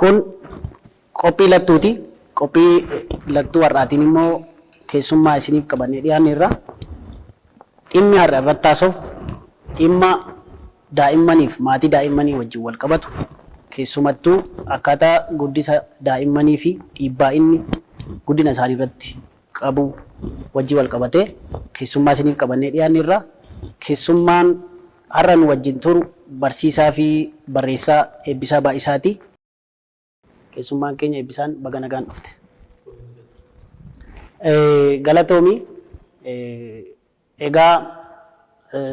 Kun qophii lattuuti. Qophii lattuu har'aatiin immoo keessummaa isiniif qabannee dhiyaanne irraa dhimmi har'a irratti haasofnu dhimma daa'immaniif maatii daa'immanii wajjin wal qabatu keessumattuu akkaataa guddisa daa'immanii fi dhiibbaa inni guddina isaanii irratti qabu wajjin wal qabatee keessummaa isiniif qabannee dhiyaanne irraa keessummaan har'a nu wajjin turu barsiisaa fi barreessaa Eebbisaa Baayisaati. Keessummaan keenya Eebbisaan baga nagaan dhufte. Galatoomii egaa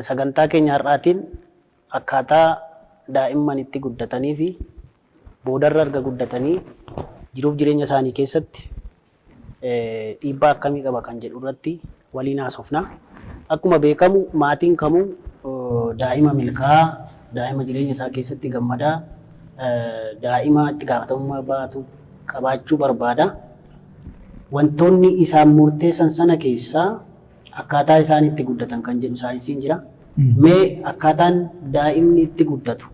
sagantaa keenya har'aatiin akkaataa daa'imman itti guddatanii fi boodarra erga guddatanii jiruuf jireenya isaanii keessatti dhiibbaa akkamii qaba kan jedhu irratti waliin haasofna. Akkuma beekamu maatiin kamuu daa'ima milkaa'aa, daa'ima jireenya isaa keessatti gammadaa, daa'ima itti gaafatamummaa baatu qabaachuu barbaada. Wantoonni isaan murteessan sana keessaa akkaataa isaan itti guddatan kan jedhu saayinsiin jira. Mee akkaataan daa'imni itti guddatu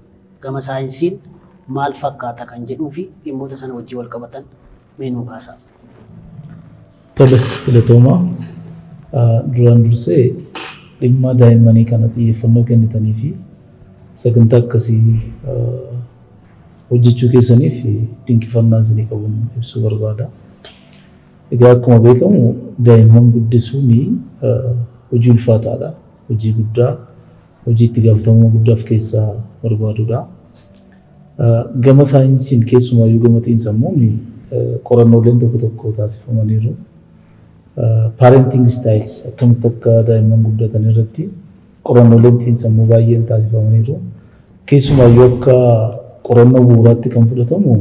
gama saayinsiin maal fakkaata kan jedhuu fi dhimmoota sana wajjin wal qabatan mee nuu kaasaa. Tole, filatoomaa duraan dursee dhimma daa'immanii kana xiyyeeffannoo kennitanii fi sagantaa akkasii hojjechuu keessaniif dinqifannaa isinii qabuun ibsuu barbaada. Egaa akkuma beekamu daa'imman guddisuun hojii ulfaataadha. Hojii guddaa, hojii itti gaafatamummaa guddaa of keessaa barbaadudha. Gama saayinsiin keessumaayyuu gama xiinsammuun qorannooleen tokko tokko taasifamaniiru. Parenting styles akkamitti akka daa'imman guddatan irratti qorannooleen xiinsammuu baay'een taasifamaniiru. Keessumaayyuu akka qorannoo bu'uuraatti kan fudhatamu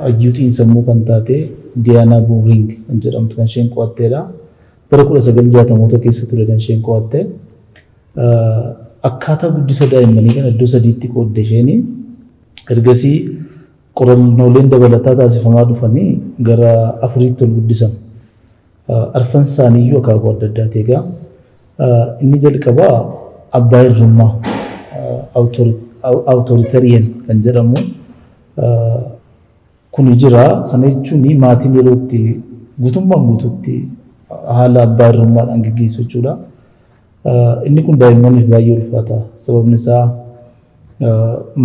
hayyuu xiinsammuu kan taate Diyaanaa Buuriing kan jedhamtu kan isheen qo'atteedha. Bara 1960moota keessa ture kan isheen qo'atte. Akkaataa guddisa daa'immanii kana iddoo sadiitti qoodde isheen ergasii qorannooleen dabalataa taasifamaa dhufanii gara 4tti ol guddisan. Arfan isaaniiyyuu akaakuu adda addaati. Egaa inni jalqabaa abbaa hirrummaa awutoritariyan kan jedhamu kun jira. Sana jechuun maatiin yeroo itti guutummaan guutuutti haala abbaa hirrummaadhaan gaggeessu jechuudha. Inni kun daa'immaniif baay'ee ulfaata. Sababni isaa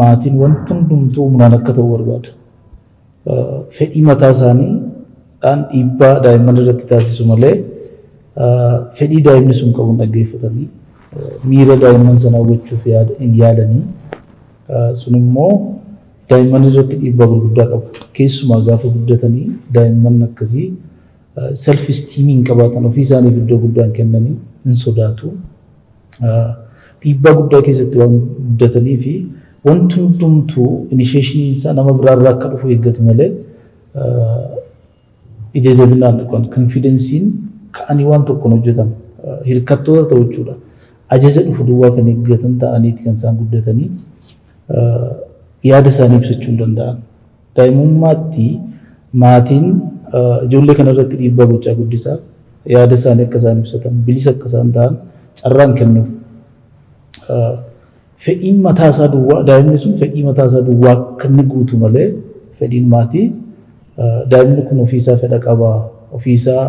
maatiin wanta hundumtuu humnaan akka ta'u barbaada. Fedhii mataa isaaniidhaan dhiibbaa daa'imman irratti taasisu malee fedhii daa'imni sun qabuun dhaggeeffatanii miira daa'imman sanaa gochuuf hin yaadanii sun immoo daa'imman irratti dhiibbaa gurguddaa qabu. Keessumaa gaafa guddatanii daa'imman akkasii self esteem hin qabaatan, ofii isaaniif iddoo guddaa hin kennanii hin sodaatu. Dhiibbaa guddaa keessatti waan guddatanii fi wanti hundumtuu initiationiin isaa nama biraarraa akka dhufu eeggatu malee ija jabinaan konfidensiin ka'anii waan tokkoon hojjetan hirkattoota ta'u jechuudha. Ajaja dhufu duwwaa kan eeggatan ta'aniiti kan isaan guddatanii yaada isaanii ibsachuu hin danda'an. Daa'imummaatti maatiin ijoollee kanarratti dhiibbaa gochaa guddisaa yaada isaanii akka isaan ibsatan, bilisa akka isaan ta'an carraan kennuuf. Fedhiin mataa isaa duwwaa daa'imni sun fedhii mataa isaa duwwaa kan inni guutu malee fedhiin maatii daa'imni kun ofiisaa fedha qabaa, ofiisaa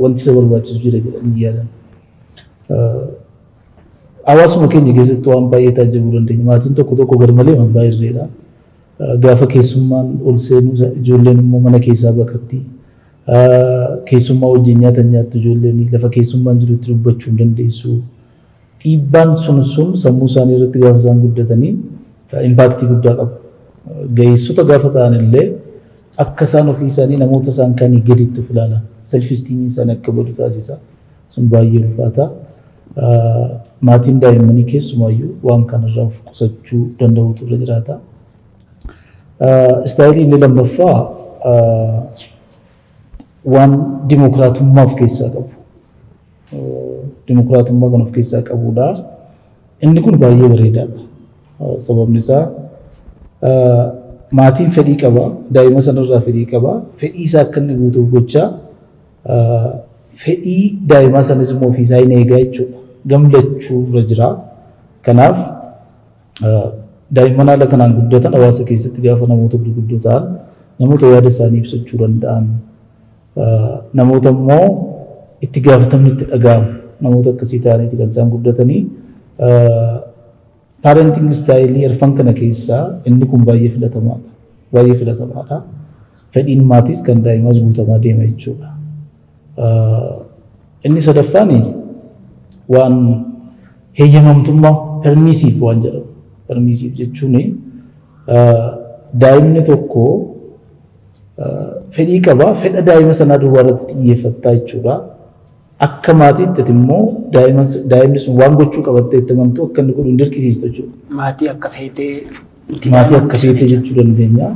wanti isa barbaachisu jira jedhanii yaadan. Hawaasuma keenya keessatti waan baay'ee taajabuu dandeenya. Maatiin tokko tokko garmalee abbaa irreedha. Gaafa keessummaan ol seenu ijoolleen immoo mana keessaa baqatti. Keessummaa wajjin nyaatan nyaattu ijoolleen lafa keessummaan jirutti dubbachuu hin dandeessu. Dhiibbaan sun sammuu isaanii irratti gaafa isaan guddatanii impaaktii guddaa qabu. Ga'eessota gaafa ta'an illee akka isaan ofii isaanii namoota isaan kanii gaditti of ilaalan. Self esteem isaanii akka badu taasisa. Sun baay'ee ulfaata. Maatiin daa'immanii keessumaayyuu waan kanarraa of qusachuu danda'utu irra jiraata. Istaayilii inni lammaffaa waan dimokiraatummaa of keessaa qabu. Dimokiraatummaa kan of keessaa qabudha. Inni kun baay'ee bareedaadha. Sababni isaa maatiin fedhii qaba, daa'ima sanarraa fedhii qaba. Fedhii isaa akka inni guutuuf gochaa fedhii daa'imaa sanas immoo ofiisaa hin eegaa jechuudha. Gamlachuu irra jira. Kanaaf daa'imman haala kanaan guddatan hawaasa keessatti gaafa namoota gurguddoo ta'an namoota yaada isaanii ibsachuu danda'an namoota immoo itti gaafatamni itti dhaga'amu namoota akkasii ta'aniiti kan isaan guddatanii parenting istaayilii arfan kana keessaa inni kun baay'ee filatamaadha. Baay'ee filatamaadha. Fedhiin maatiis kan daa'imaas guutamaa deema jechuudha. Inni sadaffaan waan heeyyamamtummaa permiisiif waan jedhamu. Permiisiif jechuun daa'imni tokko fedhii qaba. Fedha daa'ima sanaa duwwaa irratti xiyyeeffattaa jechuudha. Akka maatiitti immoo daa'imni sun waan gochuu qabattee itti amantu akka inni godhu hin dirqisiistu jechuudha. Maatii akka feetee jechuu dandeenya.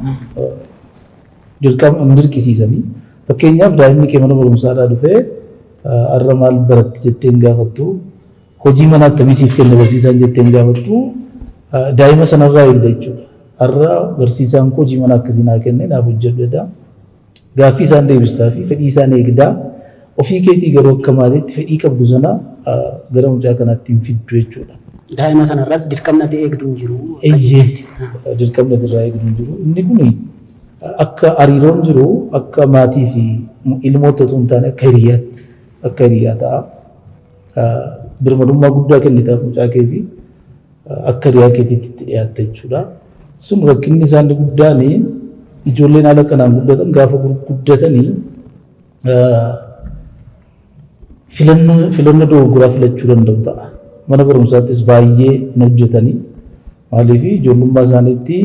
Dirqama hin dirqisiisanii. Fakkeenyaaf daa'imni kee mana barumsaadhaa dhufee har'a maal baratti jettee hin gaafattu. Hojii manaa akkamisiif kenna barsiisaan jettee hin gaafattu. Daa'ima sanarraa eegda jechuudha. Har'a barsiisaan koo hojii manaa akkasii naa kenne naaf hojjedhu jedha. Gaaffii isaan deebistaa fi fedhii isaan eegdaa. Ofii keetii garuu akka maatiitti fedhii qabdu sana gara mucaa kanaatti hin fiddu jechuudha. Daa'ima sanarraas dirqamni eegdu hin jiru. Dirqamni irraa eegdu hin jiru. Inni kun akka hariiroon jiru akka maatii fi ilmoota osoo hin taane akka hiriyaa ta'a. Birmadummaa guddaa kennitaaf mucaa kee fi akka hiriyaa keetiitti itti dhiyaatta jechuudha. Sun rakkinni isaanii guddaan ijoolleen haala kanaan guddatan gaafa guddatanii filannoo dogoggoraa filachuu danda'u ta'a. Mana barumsaattis baay'ee hin hojjetanii. Maaliif ijoollummaa isaaniitti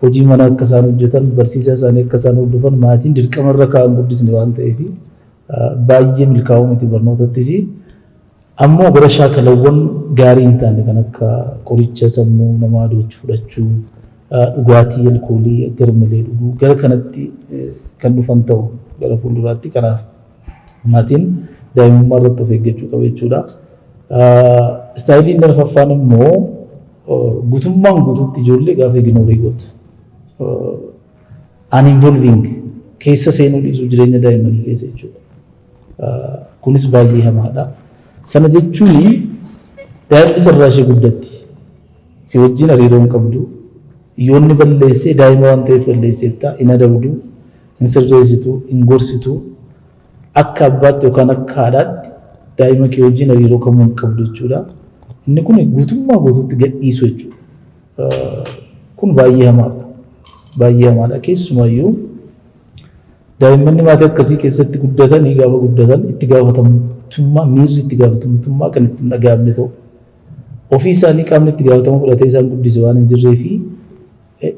hojii manaa akka isaan hojjetan, barsiisaa isaanii akka isaan hordofan maatiin dirqama irra kaa'an guddisni waan ta'eef baay'ee milkaa'uu miti barnootattis. Ammoo gara shaakalawwan gaarii hin taane kan akka qoricha sammuu namaa doochuu fudhachuu, dhugaatii alkoolii garmalee dhuguu gara kanatti kan dhufan ta'u gara fuulduraatti kanaaf maatiin daa'imummaa irratti of eeggachuu qaba jechuudha. Istaayiliin arfaffaan immoo guutummaan guutuutti ijoollee gaafa ignorii gootu. Uninvolving keessa seenuu dhiisuu jireenya daa'immanii keessa jechuudha. Kunis baay'ee hamaadha. Sana jechuun daa'imni carraa ishee guddatti si wajjin hariiroo hin qabdu. Yoonni balleessee daa'ima waan ta'eef balleesseetta hin adabdu, hin sirreessitu, hin gorsitu. Akka abbaatti yookaan akka haadhaatti daa'ima kee wajjin hariiroo kamuu hin qabdu jechuudha. Inni kun guutummaa guutuutti gadhiisu jechuudha. Kun baay'ee hamaadha. Baay'ee hamaadha. Keessumaayyuu daa'immanni maatii akkasii keessatti guddatanii gaafa guddatan itti gaafatamummaa miirri itti gaafatamummaa kan itti hin dhaga'amne ta'u. Ofii isaanii qaamni itti gaafatama fudhatee isaan guddise waan hin jirree fi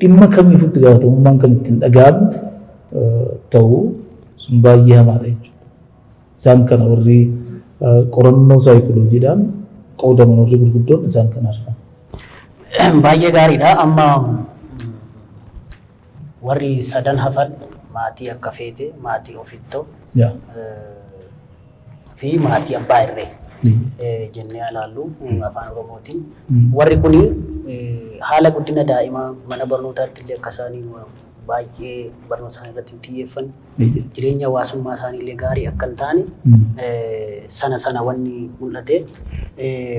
dhimma kamiifuu itti gaafatamummaan kan itti hin dhaga'amne ta'u sun baay'ee hamaadha jechuudha. Isaan kana warri qorannoo saayikolojiidhaan qoodaman warri gurguddoon isaan kana argaman. Baay'ee gaariidha. Amma warri sadan hafan maatii akka feete, maatii ofittoo fi maatii abbaa irree jennee ilaallu afaan Oromootiin. Warri kuni haala guddina daa'imaa mana barnootaatti illee akka isaanii baay'ee barnoota isaanii irratti xiyyeeffan jireenya hawaasummaa isaanii illee gaarii akka hin taane sana wanni mul'ate.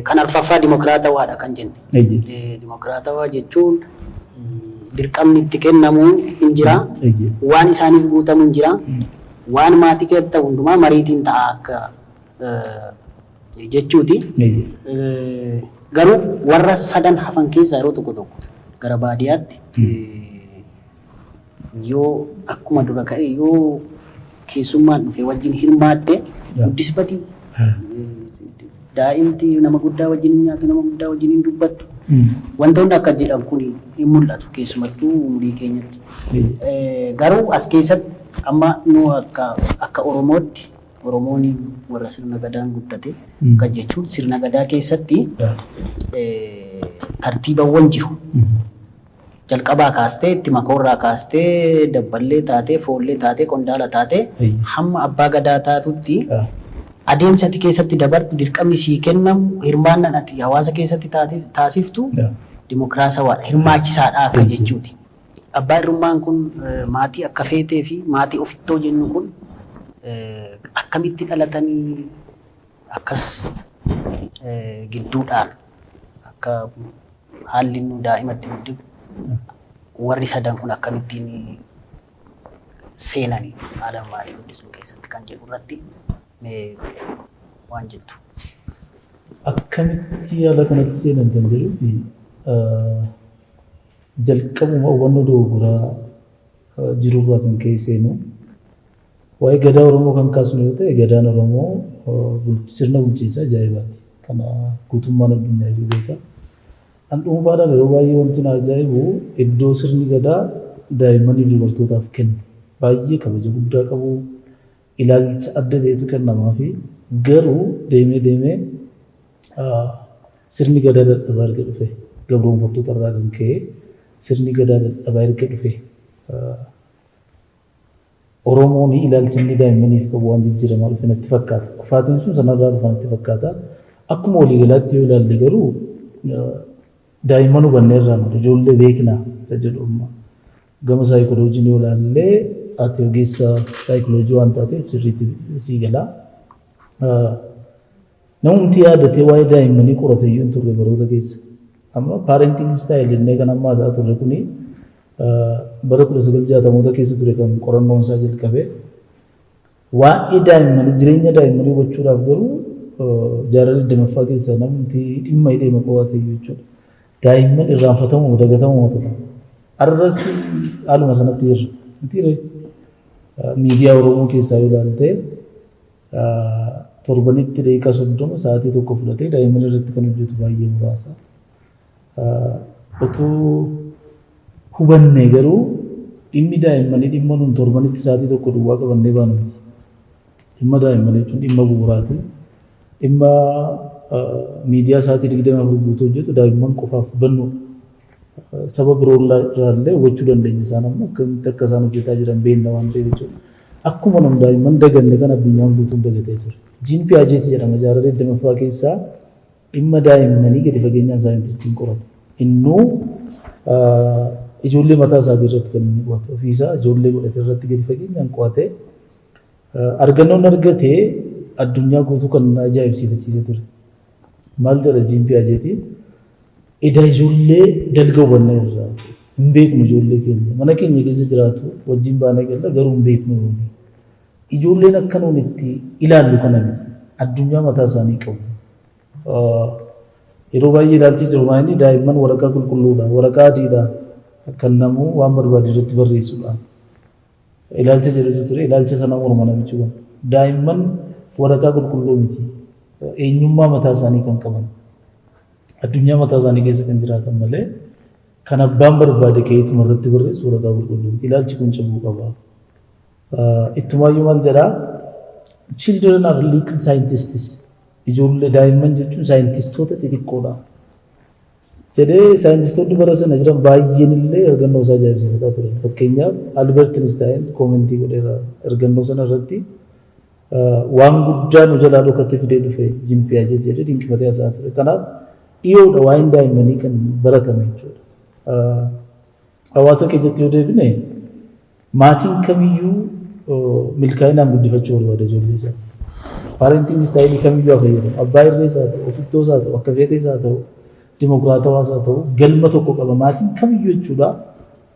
Kan arfaffaa dimokiraatawaadha kan jenne. Dimokiraatawaa jechuun dirqamni itti kennamu hin jira, waan isaaniif guutamu hin jira, waan maatii keessatti ta'u hundumaa mariitiin ta'a akka jechuuti. Garuu warra sadan hafan keessaa yeroo tokko gara baadiyyaatti yoo akkuma dura ka'e yoo keessummaan dhufe wajjin hirmaatte guddisbati daa'imti nama guddaa wajjin hin nyaatu, nama guddaa wajjin hin dubbattu. Wantoonni akka jedhan kun hin mul'atu keessumattuu umurii keenyatti. Garuu as keessatti amma nu akka Oromootti Oromoon warra sirna gadaan guddate kan jechuun sirna gadaa keessatti tartiibawwan jiru. Jalqabaa kaastee itti makoorraa kaastee dabballee taatee foollee taatee qondaala taatee hamma abbaa gadaa taatutti adeemsati keessatti dabartu dirqamni sii kennamu hirmaannaan ati hawaasa keessatti taasiftu dimokiraasawaadha, hirmaachisaadha akka jechuuti. Abbaa hirrummaan kun maatii akka feetee fi maatii ofittoo jennu kun akkamitti dhalatanii akkas gidduudhaan akka haalli nu daa'imatti guddifu warri sadan kun akkamittiin seenanii haala maatii guddisuu keessatti kan jedhu irratti waan jettu. Akkamitti haala kanatti seenan kan jedhuu fi jalqabuma hubannoo dogoggoraa jirurraa kan ka'e seenu waa'ee gadaa Oromoo kan kaasnu yoo ta'e gadaan Oromoo sirna bulchiinsaa ajaa'ibaati. Kana guutummaan addunyaa iyyuu beeka. An dhuunfaadhaan yeroo baay'ee wanti na ajaa'ibu iddoo sirni gadaa daa'immaniif dubartootaaf kennu baay'ee kabaja guddaa qabu ilaalcha adda ta'etu kennamaa fi garuu deemee sirni gadaa dadhabaa erga dhufe gabroonfattoota irraa kan ka'e sirni gadaa dadhabaa erga dhufe Oromoon ilaalcha inni daa'immaniif qabu waan jijjiiramaa dhufe natti fakkaata. Kufaatiin sun sanarraa dhufa natti fakkaata. Akkuma waliigalaatti yoo ilaalle garuu daa'imman hubannee irraa ijoollee beeknaa isa jedhu amma gama saayikoloojii yoo ilaalle ati ogeessa saayikolojii waan taateef sirriitti sii galaa. Namumti yaadatee waa'ee daa'immanii qorate iyyuu hin turre baroota keessa. Amma paarenting istaayil jennee kan ammaa isaa turre kuni bara 1960moota keessa ture kan qorannoon isaa jalqabe. Waa'ee daa'immanii jireenya daa'immanii hubachuudhaaf garuu jaarraa 20ffaa keessa namni dhimma hidhee maqaawwate jechuudha. Daa'imman irraanfatamu dagatamu ture. Arras haaluma sanatti jirra. Mitiire miidiyaa Oromoo keessaa yoo ilaalte torbanitti daqiiqaa 30 sa'aatii tokko fudhatee daa'imman irratti kan hojjetu baay'ee muraasa. Otuu hubannee garuu dhimmi daa'immanii dhimma nuun torbanitti sa'aatii tokko duwwaa qabannee baanu miti. Dhimma daa'immanii jechuun dhimma bu'uuraati. Dhimma miidiyaa sa'aatii 24 guutuu hojjetu daa'imman qofaaf hubannoo saba biroo irraallee hubachuu dandeenya isaan amma akkamitti akka isaan hojjetaa jiran beekna waan ta'eef jechuudha. Akkuma nam daa'imman daganne kan addunyaan guutuun dagatee ture. Jiin Piyaajeetii jedhama jaarraa 20ffaa keessaa dhimma daa'immanii gadi fageenyaan saayintistiin qoratu. Innuu ijoollee mataa isaatii irratti kan inni qo'ate ofiisaa ijoollee godhate irratti gadi fageenyaan qo'ate argannoon argatee addunyaa guutuu kan ajaa'ibsiifachiise ture. Maal jedha Jiin Piyaajeetii? Edaa ijoollee dalga hubannee irraa hin beeknu ijoollee keenya mana keenya keessa jiraatu wajjin baanee galla garuu hin beeknu. Ijoolleen akka nuun itti ilaallu kana miti addunyaa mataa isaanii qabu. Yeroo baay'ee ilaalchi jiru maayini daa'imman waraqaa qulqulluudhaan waraqaa adiidhaan kan namuu waan barbaade irratti barreessuudhaan ilaalcha jedhutu ture ilaalcha sana morma namichi kun daa'imman waraqaa qulqulluu miti eenyummaa mataa isaanii kan qaban addunyaa mataa isaanii keessa kan jiraatan malee kan abbaan barbaade ka'eetuma irratti barreessu waraqaa qulqulluu miti ilaalchi kun cabuu qaba. Ittumaayyuu maal jedhaa children are little scientists. Ijoollee daa'imman jechuun saayintistoota xixiqqoodha. Jedhee saayintistoonni bara sana jiran baay'een illee ergannoo isaa ajaa'ibsiifataa ture. Fakkeenyaaf Albert Einstein koomentii godheera ergannoo sana irratti waan guddaa nu jalaa dhokatti fidee dhufe Jiin Piyaajeetii jedhee dinqifatee haasa'aa ture. Kanaaf dhiyoodha waa'een daa'immanii kan baratame jechuudha. Hawaasa keessatti yoo deebine maatiin kamiyyuu milkaa'inaan guddifachuu barbaada ijoollee isaa. Parenting istaayilii kamiyyuu haa fayyadamu. Abbaa irrees haa ta'u, ofittoos haa ta'u, akka feetees haa ta'u, dimokiraatawaas haa ta'u, galma tokko qaba. Maatiin kamiyyuu jechuudha.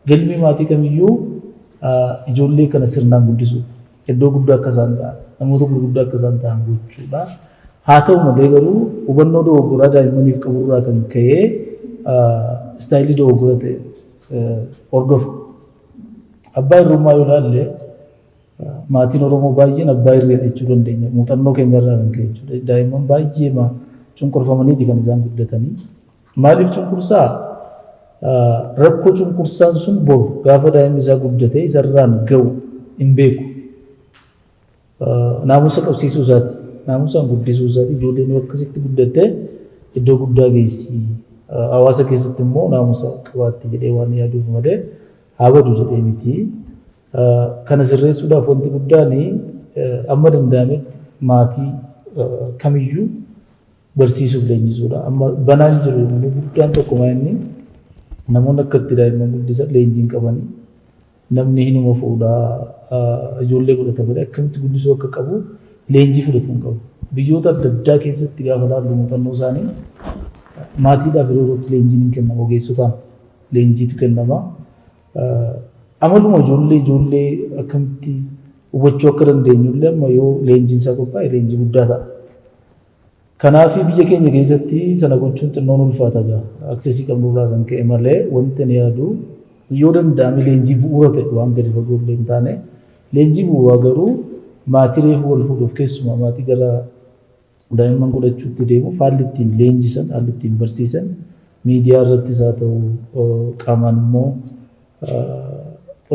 Galmi maatii kamiyyuu ijoollee kana sirnaan guddisuu. Iddoo guddaa akka isaan ta'an, namoota gurguddaa akka isaan ta'an gochuudha. Haa ta'u malee garuu hubannoo dogoggoraa daa'immaniif qaburraa kan ka'ee istaayilii dogoggora ta'e hordofu. Abbaa irrummaa yoo ilaalle maatiin Oromoo baay'een abbaa irreedha jechuu dandeenya. Muuxannoo keenyarraa kan ka'e jechuudha. Daa'imman baay'ee cunqurfamaniiti kan isaan guddatanii. Maaliif cunqursaa? Rakkoo cunqursaan sun boru gaafa daa'imni isaa guddatee isarraan ga'u hin beeku. Naamusa qabsiisuu isaati. Naamusaan guddisuu isaati. Ijoolleen akkasitti guddattee iddoo guddaa geessi. Hawaasa keessatti immoo naamusa qabaatti jedhee waan yaaduuf malee haa badu jedhee miti. Kana sirreessuudhaaf wanti guddaan amma danda'ametti maatii kamiyyuu barsiisuuf leenjisuudha. Amma banaan jiru guddaan tokko maayinni namoonni akka itti daa'imman guddisan leenjiin qabanii namni hinuma fuudhaa ijoollee godhata malee akkamitti guddisuu akka qabu leenjii fudhatu hin qabu. Biyyoota adda addaa keessatti gaafa laallu muuxannoo isaanii maatiidhaaf yeroo irratti leenjiin hin kennamu ogeessotaan. leenjiitu kennama. Amaluma ijoollee akkamitti hubachuu akka dandeenyullee amma yoo leenjiin isaa qophaa'e leenjii guddaa ta'a. Kanaaf biyya keenya keessatti sana gochuun xinnoon ulfaata gaa aksesii qabnurraa kan ka'e malee wanti ani yaadu yoo danda'ame leenjii bu'uura ta'e waan gadi fagoo illee hin taane leenjii bu'uuraa garuu maatii reefu wal fuudhuuf keessumaa maatii gara daa'imman godhachuutti deemu haalli ittiin leenjisan haalli ittiin barsiisan miidiyaa irrattis haa ta'u qaamaan immoo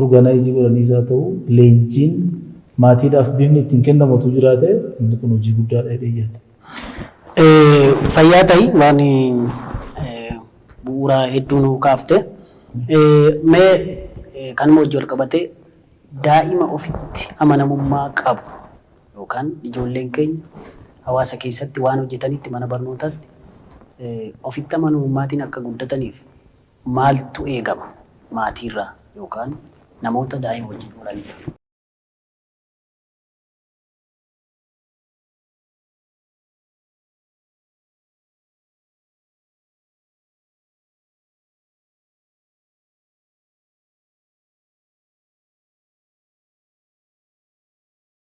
orgaanaayizii godhaniis haa ta'u leenjiin maatiidhaaf bifni ittiin kennamatu jiraate inni kun hojii guddaadha jedhee yaada. Fayyaa ta'ii waan bu'uuraa hedduu nuu kaafte mee kanuma hojii wal qabatee daa'ima ofitti amanamummaa qabu yookaan ijoolleen keenya hawaasa keessatti waan hojjetanitti mana barnootaatti ofitti amanamummaatiin akka guddataniif maaltu eegama maatiirraa yookaan namoota daa'ima wajjin oolaniidha.